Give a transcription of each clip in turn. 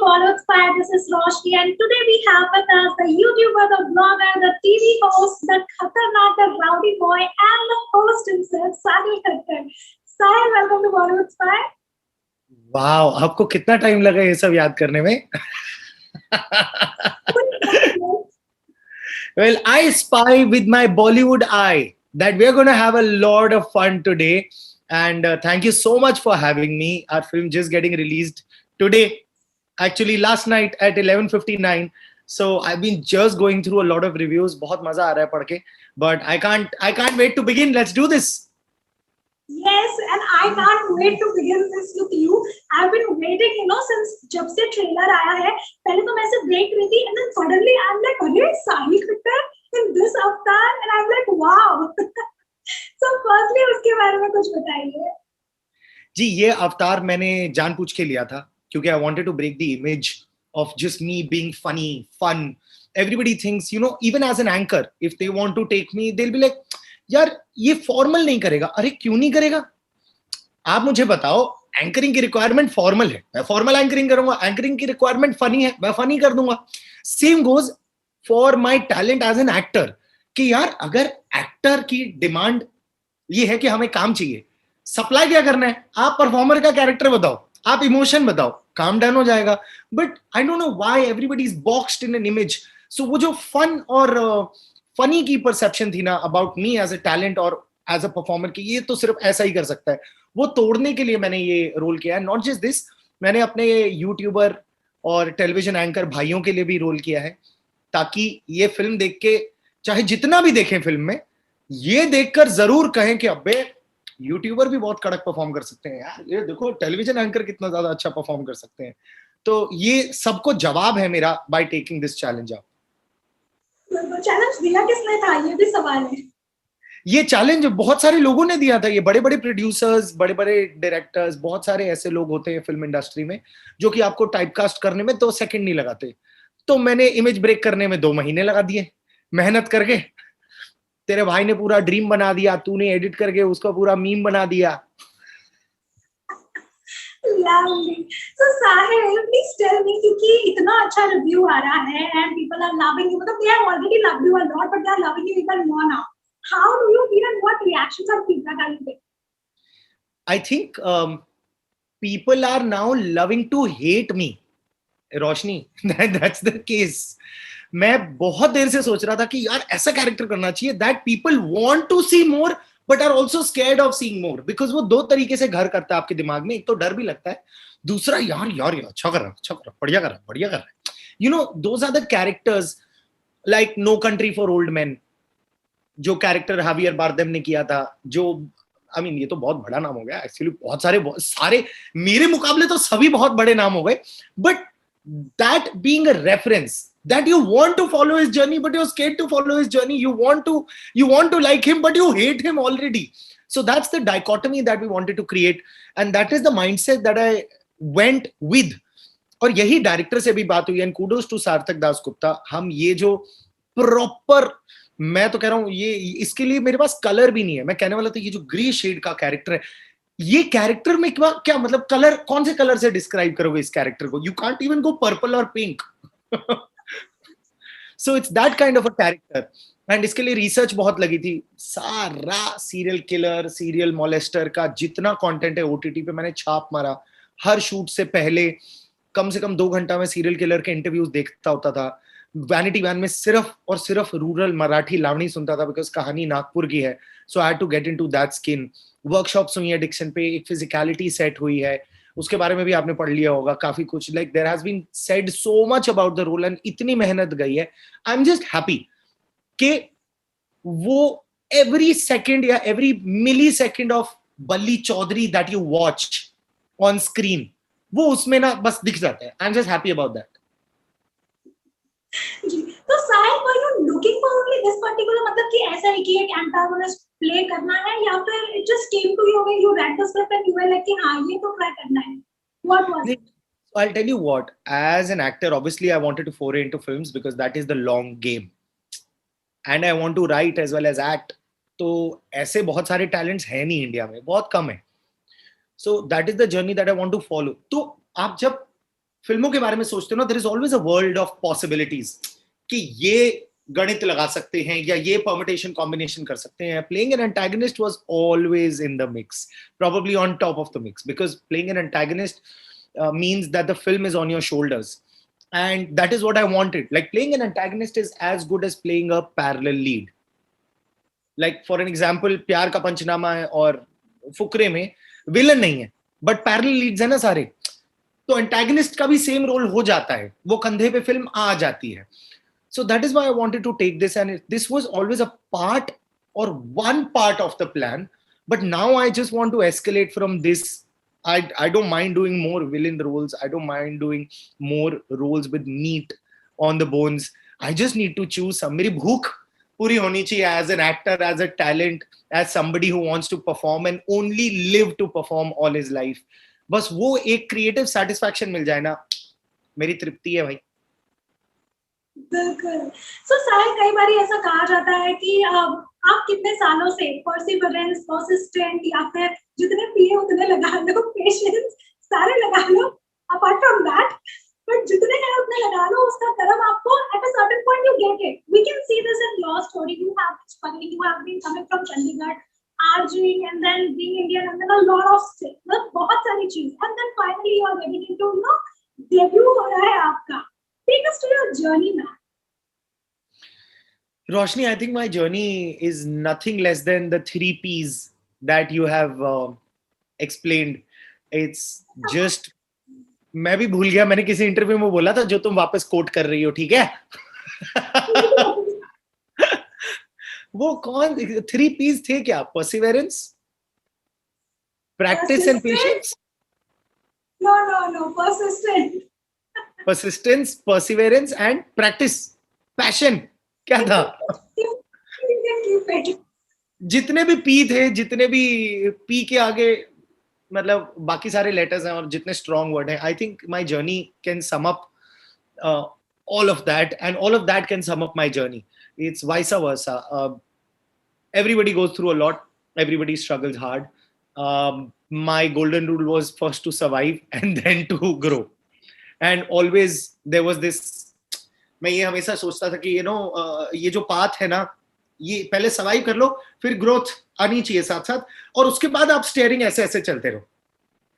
Bollywood Spy. This is Roshni, and today we have with us the YouTuber, the blogger, the TV host, the Khatarnak, the rowdy boy, and the host himself, Sahil Khattar. Sahil, welcome to Bollywood Spy. Wow, आपको कितना time लगा ये सब याद करने में? Well, I spy with my Bollywood eye that we're going to have a lot of fun today. And thank you so much for having me. Our film just getting released today, actually last night at 11:59. So I've been just going through a lot of reviews. बहुत मजा आ रहा है पढ़ के. But I can't wait to begin. Let's do this. Yes, and I can't wait to begin this with you. I've been waiting, since जब से trailer आया है. पहले तो मैं सिर्फ देख रही थी, and then suddenly I'm like, अरे साहिल Khattar in this avatar, and I'm like, wow. So firstly उसके बारे में कुछ बताइए. जी, ये अवतार मैंने जानबूझ के लिया था क्योंकि I wanted to break the image of just me being funny, fun. Everybody thinks, even as an anchor, if they want to take me, they'll be like, यार ये फॉर्मल नहीं करेगा. अरे क्यों नहीं करेगा? आप मुझे बताओ, एंकरिंग की रिक्वायरमेंट फॉर्मल है, मैं फॉर्मल एंकरिंग करूंगा. एंकरिंग की रिक्वायरमेंट फनी है, मैं फनी कर दूंगा. Same goes for my talent as an actor कि यार अगर एक्टर की डिमांड ये है कि हमें काम चाहिए, सप्लाई क्या करना है? आप परफॉर्मर का कैरेक्टर बताओ, आप इमोशन बताओ, काम डन हो जाएगा. But I don't know why everybody is boxed in an image. So वो जो फन और फनी की परसेप्शन थी ना about me as a talent और एज अ परफॉर्मर की ये तो सिर्फ ऐसा ही कर सकता है, वो तोड़ने के लिए मैंने ये रोल किया है. नॉट जस्ट दिस, मैंने अपने यूट्यूबर और टेलीविजन एंकर भाइयों के लिए भी रोल किया है ताकि ये फिल्म देख के, चाहे जितना भी देखें फिल्म में, ये देखकर जरूर कहें कि अबे यूट्यूबर भी बहुत कड़क परफॉर्म कर सकते हैं यार, ये देखो टेलीविजन एंकर कितना ज्यादा अच्छा परफॉर्म कर सकते हैं. तो ये सबको जवाब है मेरा by taking this challenge up. Challenge दिया किसने था, ये भी सवाल है. ये चैलेंज बहुत सारे लोगों ने दिया था. ये बड़े बड़े प्रोड्यूसर्स, बड़े बड़े डायरेक्टर्स, बहुत सारे ऐसे लोग होते हैं फिल्म इंडस्ट्री में जो कि आपको टाइपकास्ट करने में 2 सेकंड नहीं लगाते. तो मैंने इमेज ब्रेक करने में 2 महीने लगा दिए मेहनत करके. तेरे भाई ने पूरा ड्रीम बना दिया, तूने एडिट करके उसका पूरा मीम बना दिया. Lovely. So Sahil, please tell me, क्योंकि इतना अच्छा रिव्यू आ रहा है and people are loving you, मतलब they have already loved you a lot, but they are loving you even more now. How do you feel and what reactions or feedback are you getting? I think people are now loving to hate me. Roshni, that's the case. मैं बहुत देर से सोच रहा था कि यार ऐसा character करना चाहिए that people want to see more but are also scared of seeing more, because वो 2 तरीके से घर करता है आपके दिमाग में. एक तो डर भी लगता है, दूसरा यार यार यार अच्छा कर रहा, बढ़िया कर रहा. Those are the characters like No Country for Old Men, जो कैरेक्टर हावियर बारदेम ने किया था. जो ये तो बहुत बड़ा नाम हो गया एक्चुअली, बहुत सारे मेरे मुकाबले तो सभी बहुत बड़े नाम हो गए. But that being a reference that you want to follow his journey but you're scared to follow his journey, you want to like him but you hate him already. So that's the dichotomy that we wanted to create, and that is the mindset that I went with. और यही director से भी बात हुई, and kudos to सार्थक दास गुप्ता. हम ये जो प्रॉपर, मैं तो कह रहा हूं ये, इसके लिए मेरे पास कलर भी नहीं है. मैं कहने वाला था ये जो ग्रे शेड का कैरेक्टर है, ये कैरेक्टर में क्या मतलब कलर, कौन से कलर से डिस्क्राइब करोगे इस कैरेक्टर को? You can't even go purple और pink. So it's that kind of a character. And इसके लिए रिसर्च बहुत लगी थी. सारा सीरियल किलर, सीरियल मोलेस्टर का जितना कंटेंट है ओटीटी पे मैंने छाप मारा. हर शूट से पहले कम से कम 2 घंटा में सीरियल किलर के इंटरव्यूज देखता होता था. वैनिटी वैन में सिर्फ और सिर्फ रूरल मराठी लावणी सुनता था बिकॉज कहानी नागपुर की है. So I had to get into that skin. Workshops हुई है डिक्शन पे, एक फिजिकलिटी सेट हुई है, उसके बारे में भी आपने पढ़ लिया होगा काफी कुछ. Like there has been said so much about the role and इतनी मेहनत गई है. आई एम जस्ट हैप्पी कि वो एवरी सेकंड या every millisecond of Balli Chaudhary that you watch on screen, वो उसमें ना बस दिख जाता है. I am just happy about that. तो Sahil, were you looking for only this particular, मतलब कि ऐसा है कि एक एंटागोनिस्ट प्ले करना है, या फिर it just came to you when you read the script and you were like कि हाँ ये तो ट्राई करना है? What was it? So I'll tell you what, as an actor, obviously I wanted to foray into films because that is the long game. And I want to write as well as act. तो ऐसे बहुत सारे talents हैं नहीं India में, बहुत कम है. So that is the journey that I want to follow. तो आप जब फिल्मों के बारे में सोचते हो ना, there is always a world of possibilities कि ये गणित लगा सकते हैं या ये परमिटेशन कॉम्बिनेशन कर सकते हैं. Playing an antagonist was always in the mix, probably on top of the mix, because playing an antagonist means that the film is on your shoulders, and that is what I wanted. Like, playing an antagonist is as good as playing a parallel lead. Like, for an example, प्यार का पंचनामा है और फुकरे में villain नहीं है but parallel Leeds है ना सारे, तो एंटागनिस्ट का भी सेम रोल हो जाता है, वो कंधे पे फिल्म आ जाती है. So that is why I wanted to take this, and this was always a part or one part of the plan. But now I just want to escalate from this. I don't mind doing more villain roles. I don't mind doing more roles with meat on the bones. I just need to choose some. मेरी भूख पूरी होनी चाहिए as an actor, as a talent, as somebody who wants to perform and only live to perform all his life. बस वो एक creative satisfaction मिल जाए ना, मेरी तृप्ति है भाई. बिल्कुल. सो साहिल, कई बार ऐसा कहा जाता है कि आप कितने सालों से परसिवरेंस, परसिस्टेंट, या फिर जितने पिए उतने लगा लो, पेशेंस सारे लगा लो, अपार्ट फ्रॉम दैट, बट जितने हैं उतने लगा लो, उसका कर्म आपको at a certain point you get it. We can see this in your story. You have been struggling, you have been coming from Chandigarh, urging and then being Indian and then a lot of state, मतलब बहुत सारी चीज, and then finally you are getting into, you know, debut हो रहा है आपका. Take us to your journey, man. Roshni, I think my journey is nothing less than the 3 P's that you have explained. It's just, मैं भी भूल गया, मैंने किसी इंटरव्यू में बोला था जो तुम वापस कोट कर रही हो, ठीक है? वो कौन 3 P's थे क्या? Perseverance, practice and patience? No, persistent. Persistence, perseverance and practice. Passion. क्या था? जितने भी पी थे, जितने भी पी के आगे मतलब बाकी सारे लेटर्स हैं और जितने स्ट्रॉन्ग वर्ड हैं, I think my journey can sum up all of that, and all of that can sum up my journey. It's vice versa. Everybody goes through a lot. Everybody struggles hard. My golden rule was first to survive and then to grow. And always there was this, मैं ये हमेशा सोचता था कि ये जो path है ना, ये पहले सर्वाइव कर लो, फिर ग्रोथ आनी चाहिए साथ साथ, और उसके बाद आप स्टीयरिंग ऐसे ऐसे चलते रहो,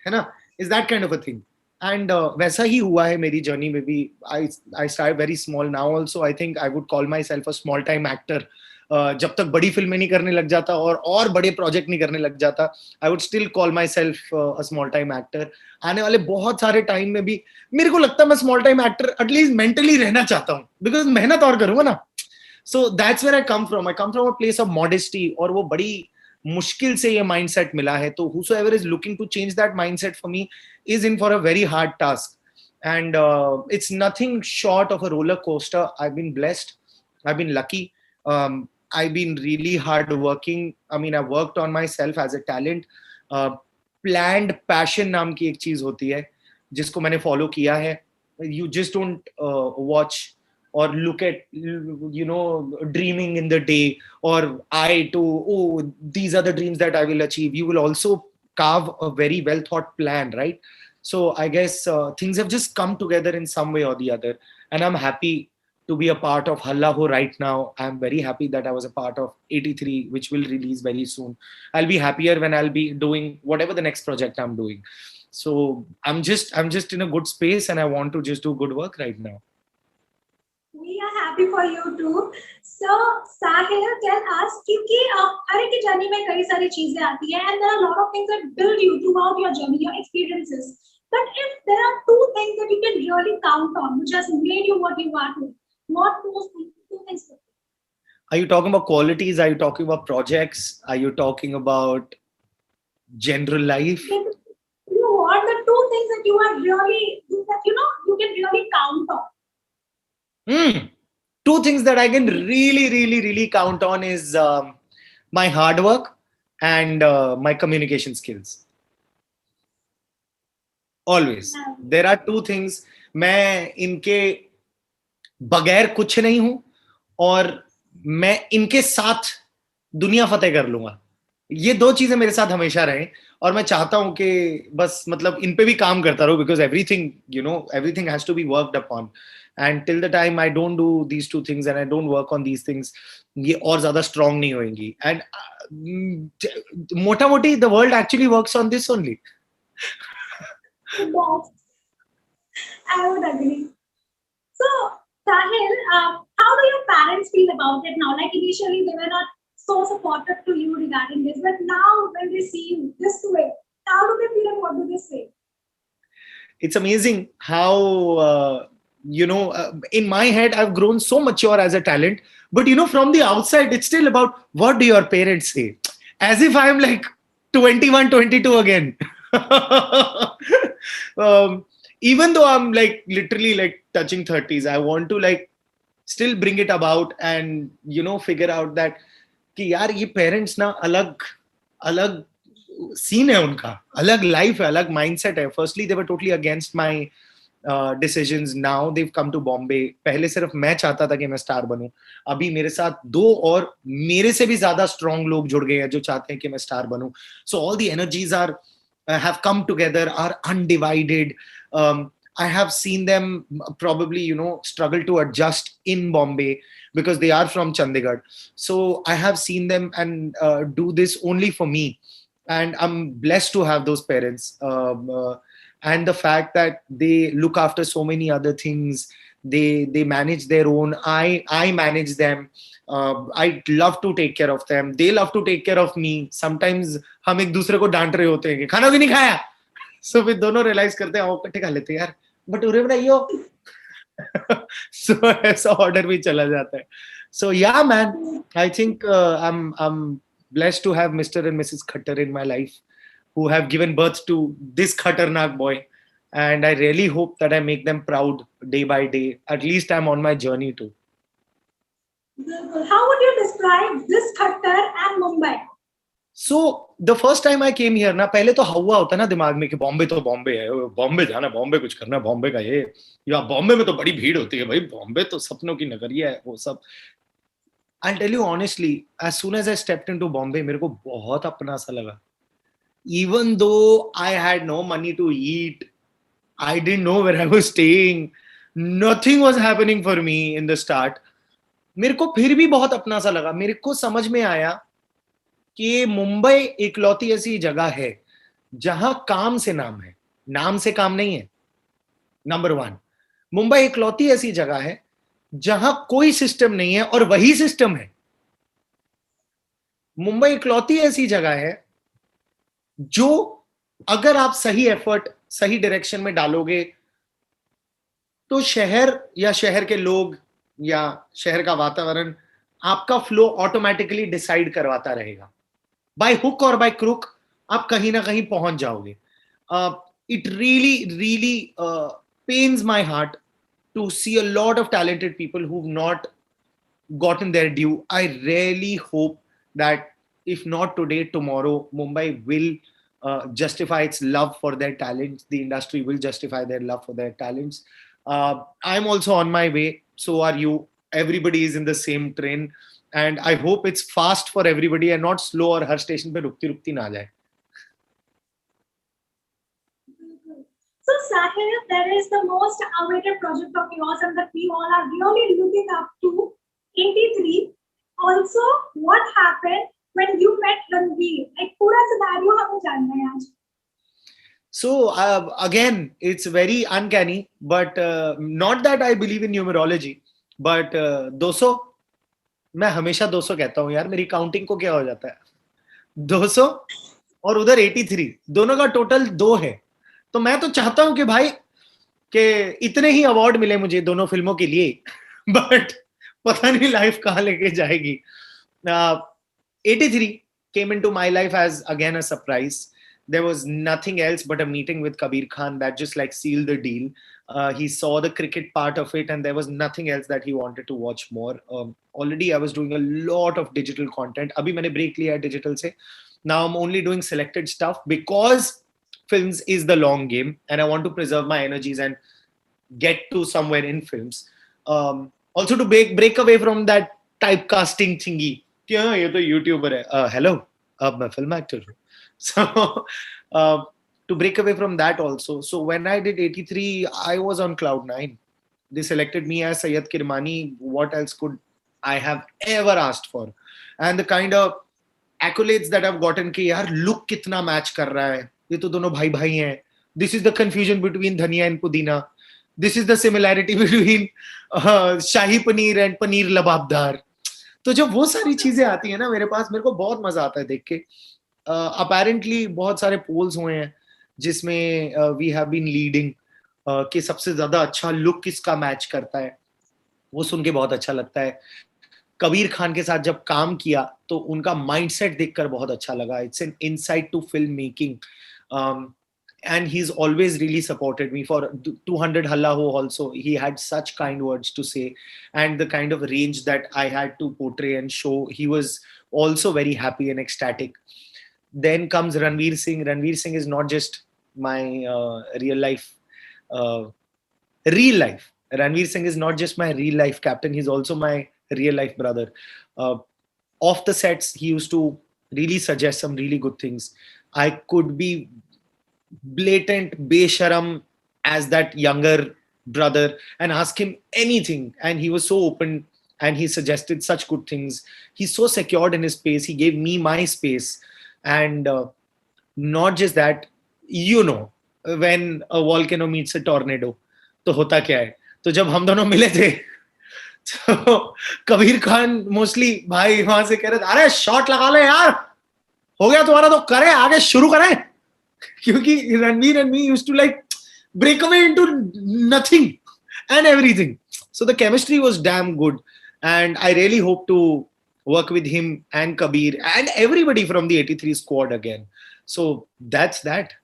है ना? Is that kind of a thing. And वैसा ही हुआ है मेरी जर्नी में भी. I start very small. Now also I think I would call my self a small time actor. जब तक बड़ी फिल्में नहीं करने लग जाता और बड़े प्रोजेक्ट नहीं करने लग जाता, I would still call my self a small time actor. आने वाले बहुत सारे टाइम में भी मेरे को लगता है मैं small time actor at least mentally रहना चाहता हूँ, बिकॉज मेहनत और करूंगा ना. So that's where I come from a place of modesty, और वो बड़ी मुश्किल से ये माइंडसेट मिला है. तो whosoever is looking to change that mindset for me is in for a very hard task. And it's nothing short of a roller coaster. I've been blessed. I've been lucky. I've been really hard working. I mean, I've worked on myself as a talent. Planned passion नाम की एक चीज होती है जिसको मैंने follow किया है. You just don't watch or look at, dreaming in the day, or eye to, oh, these are the dreams that I will achieve. You will also carve a very well thought plan, right? So I guess things have just come together in some way or the other, and I'm happy to be a part of Halla Ho right now. I'm very happy that I was a part of 83, which will release very soon. I'll be happier when I'll be doing whatever the next project I'm doing. So I'm just in a good space, and I want to just do good work right now. We are happy for you too. So Sahil, tell us, क्योंकि हर एक की journey में कई सारी चीजें आती हैं, and there are a lot of things that build you throughout your journey, your experiences. But if there are 2 things that you can really count on, which has made you what you are today, what those 2 things would be? Are you talking about qualities? Are you talking about projects? Are you talking about general life? You want the 2 things that you are really, that you can really count on. 2 things that I can really count on is my hard work and my communication skills. Always. There are 2 things. मैं इनके बगैर कुछ नहीं हूं, और मैं इनके साथ दुनिया फतेह कर लूंगा. ये 2 चीजें मेरे साथ हमेशा रहे, और मैं चाहता हूँ कि बस मतलब इन पे भी काम करता रहूँ, because everything everything has to be worked upon, and till the time I don't do these two things and I don't work on these things, ये और ज्यादा स्ट्रांग नहीं होंगी. एंड मोटा मोटी the world actually works on this only. Yes, I would agree. So, Sahil, how do your parents feel about it now? Like initially, they were not so supportive to you regarding this, but now when they see you this way, how do they feel and what do they say? It's amazing how in my head I've grown so mature as a talent, but from the outside it's still about what do your parents say, as if I'm like 21, 22 again. Even though I'm like literally like touching 30s, I want to like still bring it about and figure out that कि यार ये parents ना अलग अलग scene है उनका, अलग life है, अलग माइंडसेट है. Firstly they were totally against my decisions. Now they have come to Bombay. पहले सिर्फ मैं चाहता था कि मैं स्टार बनूं, अभी मेरे साथ दो और मेरे से भी ज्यादा स्ट्रॉन्ग लोग जुड़ गए हैं जो चाहते हैं कि मैं स्टार बनूं. So all the energies are have come together, are undivided. I have seen them probably struggle to adjust in Bombay because they are from Chandigarh. So I have seen them and do this only for me, and I'm blessed to have those parents. And the fact that they look after so many other things, they manage their own, I manage them. I love to take care of them, they love to take care of me. Sometimes हम एक दूसरे को डांट रहे होते हैं कि खाना भी नहीं खाया, सो फिर दोनों रियलाइज करते हैं इकट्ठे खा लेते हैं यार, भटूरे बनाइयो. सो ऐसा ऑर्डर भी चला जाता है. सो या man, I think I'm blessed to have Mr. and Mrs. Khattar in my life, who have given birth to this Khattarnak boy, and I really hope that I make them proud day by day. At least I'm on my journey too. How would you describe this Khattar and Mumbai? So the first time I came here ना, पहले तो हवा होता ना दिमाग में कि बॉम्बे तो बॉम्बे है, बॉम्बे जाना, बॉम्बे कुछ करना, बॉम्बे का ये, या बॉम्बे में तो बड़ी भीड़ होती है भाई, बॉम्बे तो सपनों की नगरिया है वो सब. I'll tell you honestly, as soon as I stepped into Bombay, मेरे को बहुत अपना सा लगा. Even though I had no money to eat, I didn't know where I was staying, nothing was happening for me in the start. मेरे को फिर भी बहुत अपना सा लगा. मेरे को समझ में आया कि मुंबई इकलौती ऐसी जगह है जहां काम से नाम है, नाम से काम नहीं है. नंबर 1, मुंबई इकलौती ऐसी जगह है जहां कोई सिस्टम नहीं है और वही सिस्टम है. मुंबई इकलौती ऐसी जगह है जो अगर आप सही एफर्ट सही डायरेक्शन में डालोगे तो शहर या शहर के लोग या शहर का वातावरण आपका फ्लो ऑटोमेटिकली डिसाइड करवाता रहेगा. बाय हुक और बाय क्रुक आप कहीं ना कहीं पहुंच जाओगे. It really pains my heart to see a lot of talented people who've not gotten their due. I really hope that if not today, tomorrow, Mumbai will justify its love for their talents. The industry will justify their love for their talents. I'm also on my way. So are you. Everybody is in the same train. And I hope it's fast for everybody and not slow or her station पे रुकती रुकती ना जाए. So, Sahil, there is the most awaited project of yours and that we all are really looking up to, 83. Also, what happened when you met Ranveer? Like, पूरा scenario हमें जानना है आज. So again, it's very uncanny, but not that I believe in numerology, but 200, मैं हमेशा 200 कहता हूँ यार, मेरी काउंटिंग को क्या हो जाता है, 200 और उधर 83, दोनों का टोटल 2 है. तो मैं तो चाहता हूं कि भाई कि इतने ही अवार्ड मिले मुझे दोनों फिल्मों के लिए, बट पता नहीं लाइफ कहां लेके जाएगी. 83 came into my life as again a surprise. There was nothing else but a meeting with Kabir Khan that just like sealed the deal. He saw the cricket part of it and there was nothing else that he wanted to watch more. Already I was doing a lot of digital content. Abhi maine break liya hai digital se. Now I'm only doing selected stuff because films is the long game and I want to preserve my energies and get to somewhere in films. Also to break away from that typecasting thingy. क्या ये तो YouTuber है, hello अब मैं film actor हूँ, So uh, to break away from that also, so when I did 83, I was on cloud 9. They selected me as Sayyid Kirmani. What else could I have ever asked for? And the kind of accolades that I've gotten कि यार look कितना match कर रहा है, ये तो दोनों भाई भाई हैं. This is the confusion between धनिया and पुदीना. This is the similarity between shahi paneer and paneer लबाबदार. तो जब वो सारी चीजें आती है ना मेरे पास, मेरे को बहुत मजा आता है देख के. अपेरेंटली बहुत सारे पोल्स हुए हैं जिसमें वी हैव बीन लीडिंग कि सबसे ज्यादा अच्छा लुक किसका मैच करता है. वो सुन के बहुत अच्छा लगता है. कबीर खान के साथ जब काम किया तो उनका माइंडसेट देखकर बहुत अच्छा लगा. It's an insight to film making, and he's always really supported me. For 200 Halla Ho also, he had such kind words to say, and the kind of range that I had to portray and show, he was also very happy and ecstatic. Then comes Ranveer Singh. Ranveer Singh is not just my real life Ranveer Singh is not just my real life captain, he's also my real life brother. uh, Off the sets, he used to really suggest some really good things. I could be blatant besharam as that younger brother and ask him anything, and he was so open and he suggested such good things. He's so secured in his space, he gave me my space. And not just that, you know, when a volcano meets a tornado, तो होता क्या है. तो जब हम दोनों मिले थे तो कबीर खान मोस्टली भाई वहां से कह रहे थे, अरे शॉट लगा ले यार, हो गया तुम्हारा तो करें, आगे शुरू करें. क्योंकि Ranveer and me used to like break away into nothing and everything. So the chemistry was damn good, and I really hope to work with him and Kabir and everybody from the 83 squad again. So that's that.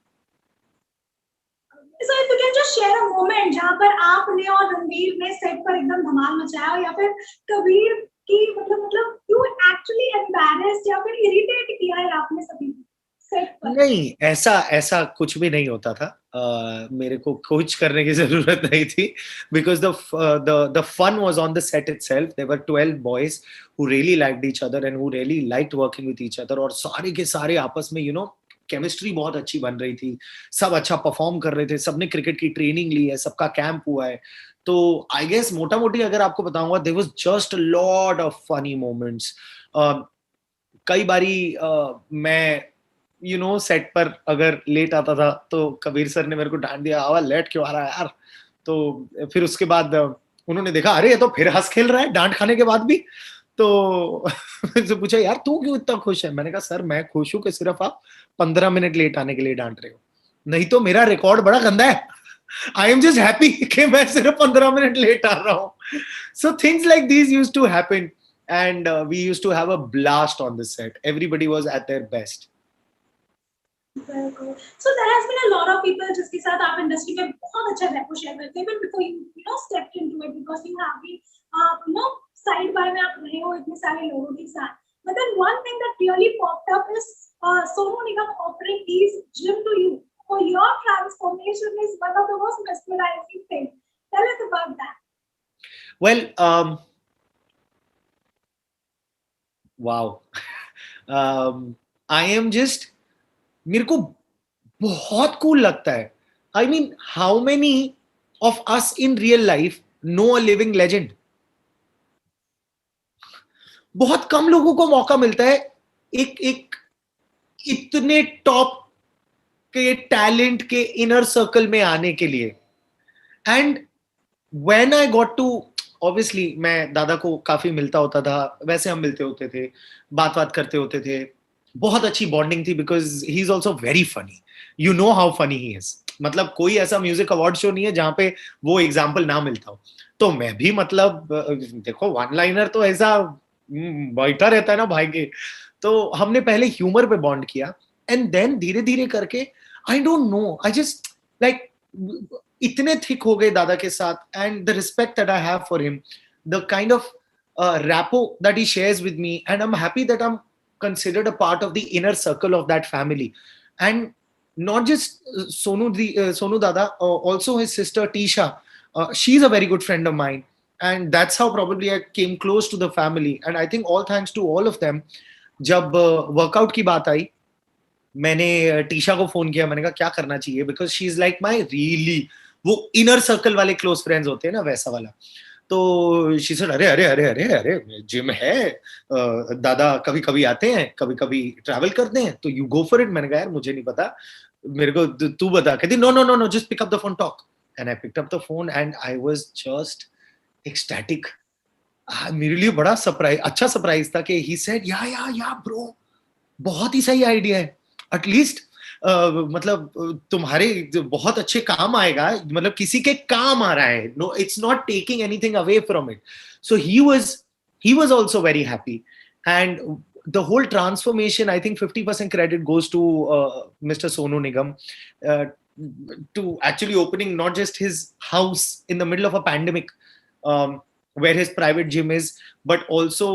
So if you can just share a moment जहाँ पर आपने और रणवीर ने set पर एकदम धमाल मचाया, या फिर कबीर की मतलब you actually embarrassed या फिर irritate किया है आपने सभी सेट पर? नहीं, ऐसा कुछ भी नहीं होता था. मेरे को कोच करने की जरूरत नहीं थी, because the fun was on the set itself. There were 12 boys who really liked each other and who really liked working with each other. और सारे के सारे आपस में केमिस्ट्री बहुत अच्छी बन रही थी. सब अच्छा परफॉर्म कर रहे थे, सबने क्रिकेट की ट्रेनिंग ली है, सबका कैंप हुआ है. तो आई गेस मोटा मोटी अगर आपको बताऊंगा, there was just a lot of funny moments. कई बारी मैं सेट पर अगर लेट आता था तो कबीर सर ने मेरे को डांट दिया, आवा लेट क्यों आ रहा है यार. तो फिर उसके बाद उन्होंने देखा, अरे ये तो फिर हंस खेल रहा है डांट खाने के बाद भी. तो मुझसे पूछा, यार तू क्यों इतना खुश है. मैंने कहा, सर मैं खुश हूं कि सिर्फ आप 15 मिनट लेट आने के लिए डांट रहे हो, नहीं तो मेरा रिकॉर्ड बड़ा गंदा है. आई एम जस्ट हैप्पी कि मैं सिर्फ 15 मिनट लेट आ रहा हूं. So things like these used to happen, and we used to have a blast on the set. Everybody was at their best. बिल्कुल. So there has been a lot of people जिसके साथ आप industry में बहुत अच्छा repo share करते हैं, even before you stepped into it, because you have been side by में आप रहे हो इतने सारे लोगों के साथ. But then one thing that really popped up is Sonu Nigam offering these gym to you for your transformation is one of the most mesmerizing things. Tell us about that. Well, wow. I am just, मेरे को बहुत cool लगता है. I mean, how many of us in real life know a living legend. बहुत कम लोगों को मौका मिलता है एक इतने टॉप के टैलेंट के इनर सर्कल में आने के लिए. And when I got to, obviously मैं दादा को काफी मिलता होता था, वैसे हम मिलते होते थे, बात करते होते थे, बहुत अच्छी बॉन्डिंग थी, because he is also very funny. You know how funny he is. मतलब कोई ऐसा म्यूजिक अवार्ड शो नहीं है जहां पे वो एग्जाम्पल ना मिलता हो. तो मैं भी मतलब देखो, वन लाइनर तो ऐसा बैठा रहता है ना भाई के. तो हमने पहले ह्यूमर पे बॉन्ड किया, एंड देन धीरे धीरे करके, आई don't no, I just like इतने थिक हो गए दादा के साथ. And the respect that I have for him, the kind of rapport that he shares with me, and I'm happy that I'm considered a part of the inner circle of that family. And not just Sonu Dada, also his sister Tisha. She's a very good friend of mine, and that's how probably I came close to the family. And I think all thanks to all of them, जब workout की बात आई मैंने टीशा को phone किया, मैंने कहा क्या करना चाहिए, because she is like my really, वो इनर सर्कल वाले क्लोज फ्रेंड्स होते हैं ना, वैसा वाला। तो शी सेड अरे अरे अरे अरे अरे जिम है, दादा कभी कभी आते हैं, कभी कभी ट्रैवल करते हैं, तो यू गो फॉर इट। मैंने कहा यार मुझे नहीं पता, मेरे को तू बता। कहती no no no no, just pick up the phone, talk. And I picked up the phone and I was just ecstatic. मेरे लिए बड़ा सरप्राइज, अच्छा सरप्राइज था कि ही सेड या ब्रो, बहुत ही सही आइडिया है, एटलीस्ट मतलब तुम्हारे बहुत अच्छे काम आएगा, मतलब किसी के काम आ रहा है, no it's not taking anything away from it. So he was also very happy, and the whole transformation, I think 50% credit goes to Mr. Sonu Nigam, uh, to actually opening not just his house in the middle of a pandemic, um, where his private gym is, but also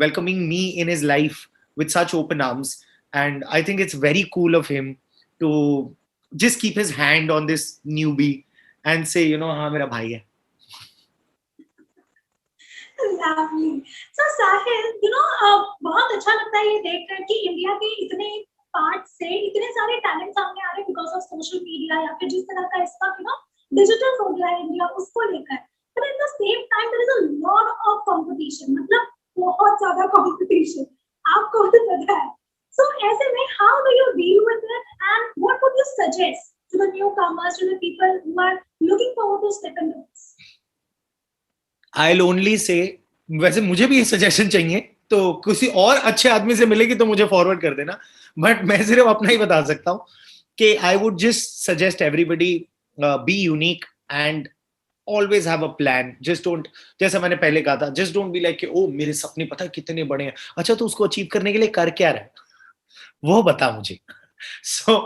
welcoming me in his life with such open arms. And I think it's very cool of him to just keep his hand on this newbie and say, हाँ मेरा भाई है. Lovely. So Sahil, बहुत अच्छा लगता है ये देखकर कि इंडिया के इतने पार्ट से इतने सारे टैलेंट सामने आ रहे हैं बिकॉज ऑफ सोशल मीडिया, या फिर जिस तरह का इसका डिजिटल हो गया है इंडिया, उसको लेकर। But at the same time there is a lot of competition, मतलब बहुत ज्यादा कंपटीशन, आपको भी पता है। सो ऐसे में how do you deal with it, and what would you suggest to the newcomers, to the people who are looking forward to step into this? I'll only say, वैसे मुझे भी ये सजेशन चाहिए, तो किसी और अच्छे आदमी से मिलेगी तो मुझे फॉरवर्ड कर देना, बट मैं सिर्फ अपना ही बता सकता हूँ कि I would just suggest everybody be unique and always have a plan. Just don't, जैसा मैंने पहले कहा था, जस्ट डोंट बी लाइक कि ओ मेरे सपने पता है कितने बड़े हैं, अच्छा तो उसको अचीव करने के लिए कर क्या रहा है, वो बता मुझे। So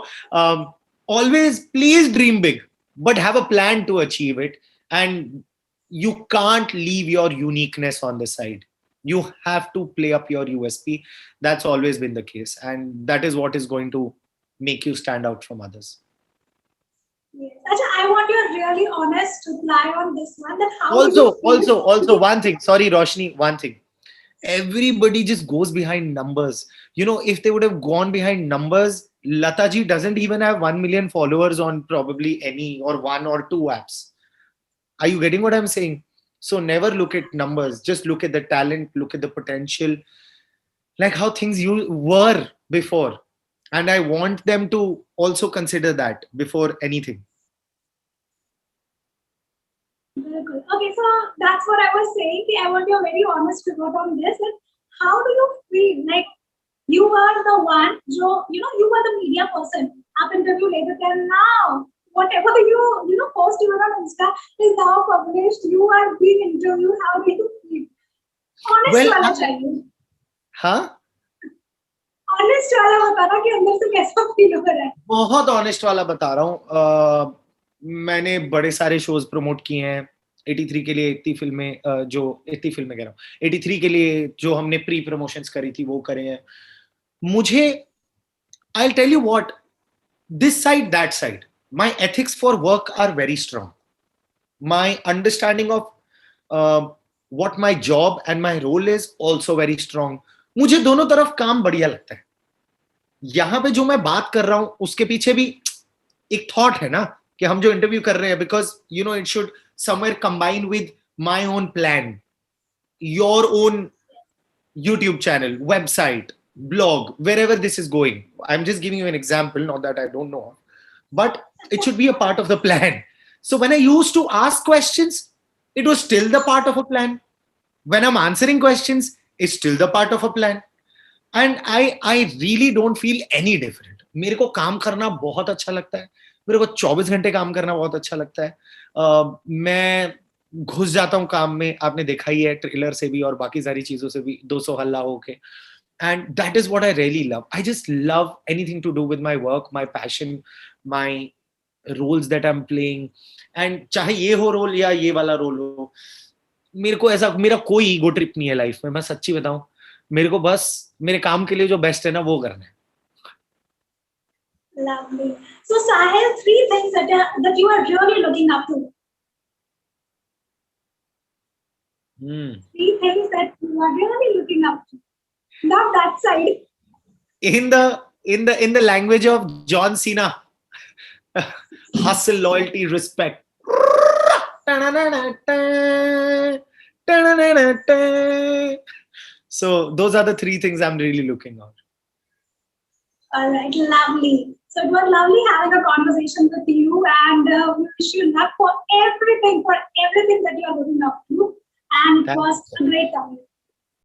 always please dream big, but have a plan to achieve it, and you can't leave your uniqueness on the side. You have to play up your USP. That's always been the case, and that is what is going to make you stand out from others. Yes. Acha, I want your really honest reply on this one. That how do Also, you feel? also one thing, sorry Roshni, one thing, everybody just goes behind numbers. If they would have gone behind numbers, Lata ji doesn't even have 1 million followers on probably any or one or two apps. Are you getting what I'm saying? So never look at numbers, just look at the talent, look at the potential, like how things you were before. And I want them to also consider that before anything. Very good. Okay, so that's what I was saying. I want your very honest report on this. And how do you feel? Like you are the one, you are the media person. Up interview later, and now whatever you post even on Insta is now published. You are being interviewed. How do you feel? Honest Well, वाला चाहिए. हाँ, Honest वाला बताना कि अंदर से कैसा feel हो रहा है. बहुत ऑनेस्ट वाला बता रहा हूँ। मैंने बड़े सारे शोज प्रमोट किए हैं, 83 के लिए इतनी फिल्में, जो इतनी फिल्में कह रहा हूँ, 83 के लिए जो हमने प्री प्रमोशंस करी थी वो करे हैं। मुझे, I tell you what, this side, that side, my ethics for work are very strong. My understanding of what my job and my role is also very strong. मुझे दोनों तरफ काम बढ़िया लगता है। यहां पे जो मैं बात कर रहा हूं उसके पीछे भी एक थॉट है ना, कि हम जो इंटरव्यू कर रहे हैं, because it should somewhere combine with my own plan, your own YouTube channel, website, blog, wherever this is going. I'm just giving you an example, not that I don't know, but it should be a part of the plan. So when I used to ask questions, it was still the part of a plan. When I'm answering questions, it's still the part of a plan. And I really don't feel any different. मेरे को काम करना बहुत अच्छा लगता है, मेरे को 24 घंटे काम करना बहुत अच्छा लगता है। मैं घुस जाता हूँ काम में, आपने देखा ही है ट्रेलर से भी और बाकी सारी चीजों से भी, 200 हल्ला होके। And that is what I really love. I just love anything to do with my work, my passion, my roles that I am playing. And चाहे ये हो रोल या ये वाला रोल हो, मेरे को ऐसा, मेरा कोई ईगो ट्रिप नहीं है लाइफ में, मैं सच्ची बताऊं। मेरे को बस मेरे काम के लिए जो बेस्ट है ना वो करना है। Lovely. So Sahil, 3 things that you are really looking up to. 3 things that you are really looking up to. Not that side. In the in the language of John Cena, hustle, loyalty, respect. So those are the three things I'm really looking out. All right, lovely. So it was lovely having a conversation with you, and we wish you luck for everything that you are looking up to. And it Thank was a great time.